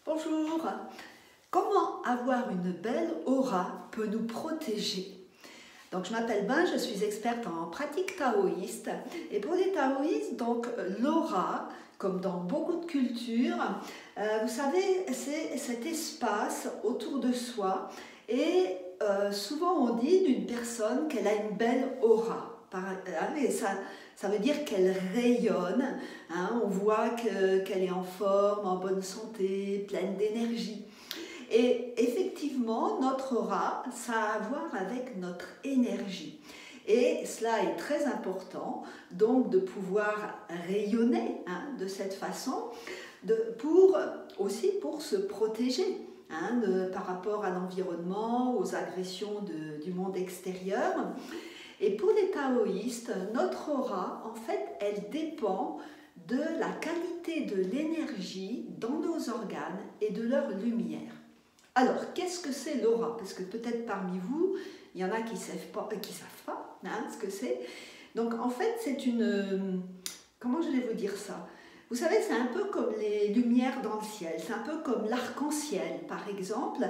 Bonjour. Comment avoir une belle aura peut nous protéger? Donc, je m'appelle Ben, je suis experte en pratique taoïste. Et pour les taoïstes, donc l'aura, comme dans beaucoup de cultures, vous savez, c'est cet espace autour de soi. Et souvent, on dit d'une personne qu'elle a une belle aura. Et ça veut dire qu'elle rayonne, hein, on voit qu'elle est en forme, en bonne santé, pleine d'énergie. Et effectivement, notre aura, ça a à voir avec notre énergie. Et cela est très important, donc de pouvoir rayonner de cette façon, aussi pour se protéger par rapport à l'environnement, aux agressions du monde extérieur. Et pour les taoïstes, notre aura, en fait, elle dépend de la qualité de l'énergie dans nos organes et de leur lumière. Alors, qu'est-ce que c'est l'aura? Parce que peut-être parmi vous, il y en a qui ne savent pas ce que c'est. Donc, en fait, c'est une... Comment je vais vous dire ça? Vous savez, c'est un peu comme les lumières dans le ciel, c'est un peu comme l'arc-en-ciel, par exemple,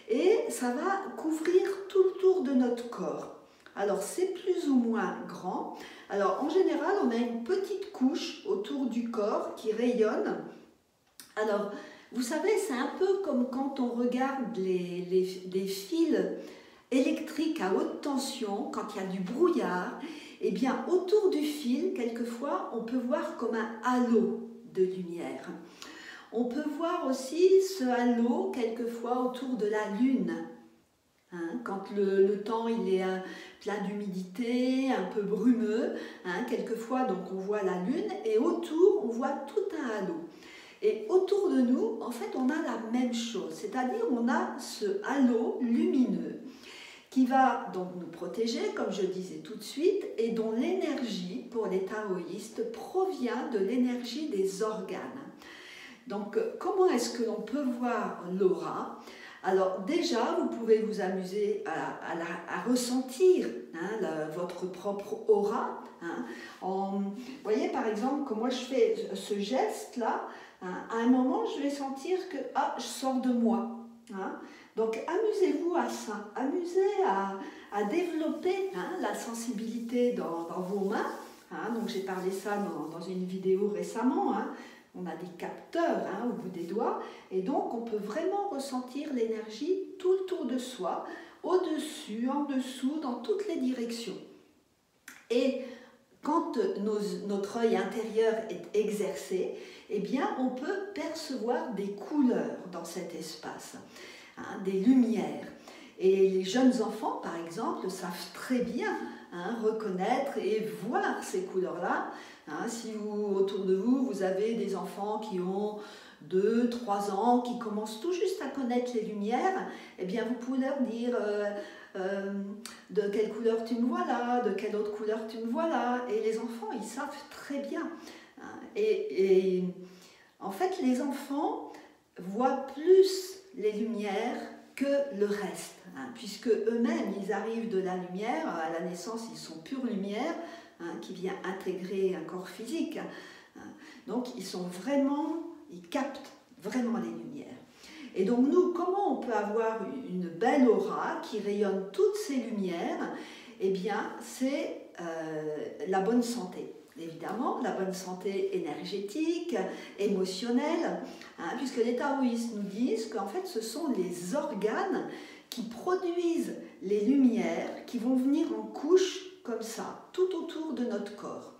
et ça va couvrir tout le tour de notre corps. Alors, c'est plus ou moins grand. Alors, en général, on a une petite couche autour du corps qui rayonne. Alors, vous savez, c'est un peu comme quand on regarde les fils électriques à haute tension, quand il y a du brouillard. Eh bien, autour du fil, quelquefois, on peut voir comme un halo de lumière. On peut voir aussi ce halo, quelquefois, autour de la lune. Quand le temps il est plein d'humidité, un peu brumeux, quelquefois donc on voit la lune et autour on voit tout un halo. Et autour de nous, en fait, on a la même chose, c'est-à-dire on a ce halo lumineux qui va donc nous protéger, comme je disais tout de suite, et dont l'énergie, pour les taoïstes, provient de l'énergie des organes. Donc, comment est-ce que l'on peut voir l'aura? Alors déjà, vous pouvez vous amuser à ressentir votre propre aura. Vous voyez par exemple que moi je fais ce geste-là, à un moment je vais sentir que je sors de moi. Donc amusez-vous à ça, amusez à développer la sensibilité dans vos mains. Donc j'ai parlé ça dans une vidéo récemment. On a des capteurs au bout des doigts et donc on peut vraiment ressentir l'énergie tout autour de soi, au-dessus, en dessous, dans toutes les directions. Et quand notre œil intérieur est exercé, eh bien on peut percevoir des couleurs dans cet espace, des lumières. Et les jeunes enfants, par exemple, savent très bien reconnaître et voir ces couleurs-là. Si autour de vous, vous avez des enfants qui ont 2, 3 ans, qui commencent tout juste à connaître les lumières, eh bien vous pouvez leur dire de quelle couleur tu me vois là, de quelle autre couleur tu me vois là. Et les enfants, ils savent très bien. Et en fait, les enfants voient plus les lumières que le reste, puisque eux-mêmes, ils arrivent de la lumière, à la naissance, ils sont pure lumière, qui vient intégrer un corps physique. Donc, ils captent vraiment les lumières. Et donc, nous, comment on peut avoir une belle aura qui rayonne toutes ces lumières? Eh bien, c'est la bonne santé. Évidemment, la bonne santé énergétique, émotionnelle, puisque les taoïstes nous disent qu'en fait ce sont les organes qui produisent les lumières qui vont venir en couches comme ça, tout autour de notre corps.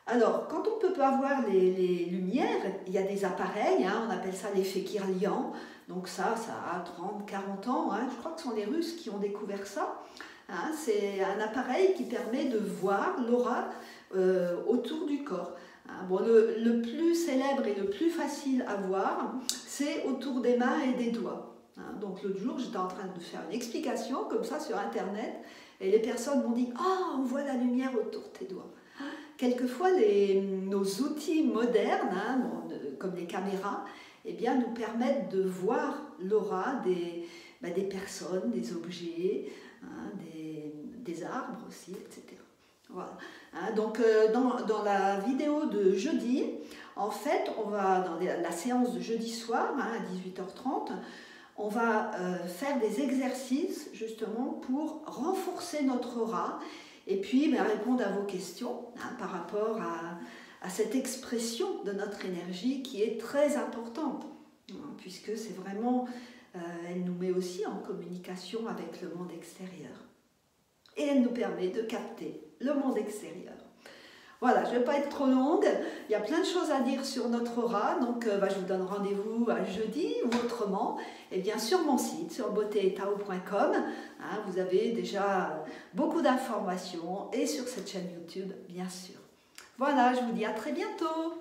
Alors, quand on ne peut pas voir les lumières, il y a des appareils, on appelle ça l'effet Kirlian, donc ça a 30, 40 ans, je crois que ce sont les Russes qui ont découvert ça. C'est un appareil qui permet de voir l'aura autour du corps. Bon, le plus célèbre et le plus facile à voir, c'est autour des mains et des doigts. Donc l'autre jour, j'étais en train de faire une explication comme ça sur Internet, et les personnes m'ont dit « Ah, on voit la lumière autour de tes doigts ». Quelquefois, nos outils modernes, comme les caméras, eh bien, nous permettent de voir l'aura des personnes, des objets, des arbres aussi, etc. Voilà. Donc, dans la vidéo de jeudi, En fait, on va dans la séance de jeudi soir à 18h30, on va faire des exercices justement pour renforcer notre aura et puis répondre à vos questions par rapport à cette expression de notre énergie qui est très importante, puisque c'est vraiment, elle nous met aussi en communication avec le monde extérieur. Et elle nous permet de capter le monde extérieur. Voilà, je ne vais pas être trop longue, il y a plein de choses à dire sur notre aura, donc je vous donne rendez-vous à jeudi ou autrement, et bien sur mon site, sur beautéetao.com, vous avez déjà beaucoup d'informations, et sur cette chaîne YouTube, bien sûr. Voilà, je vous dis à très bientôt.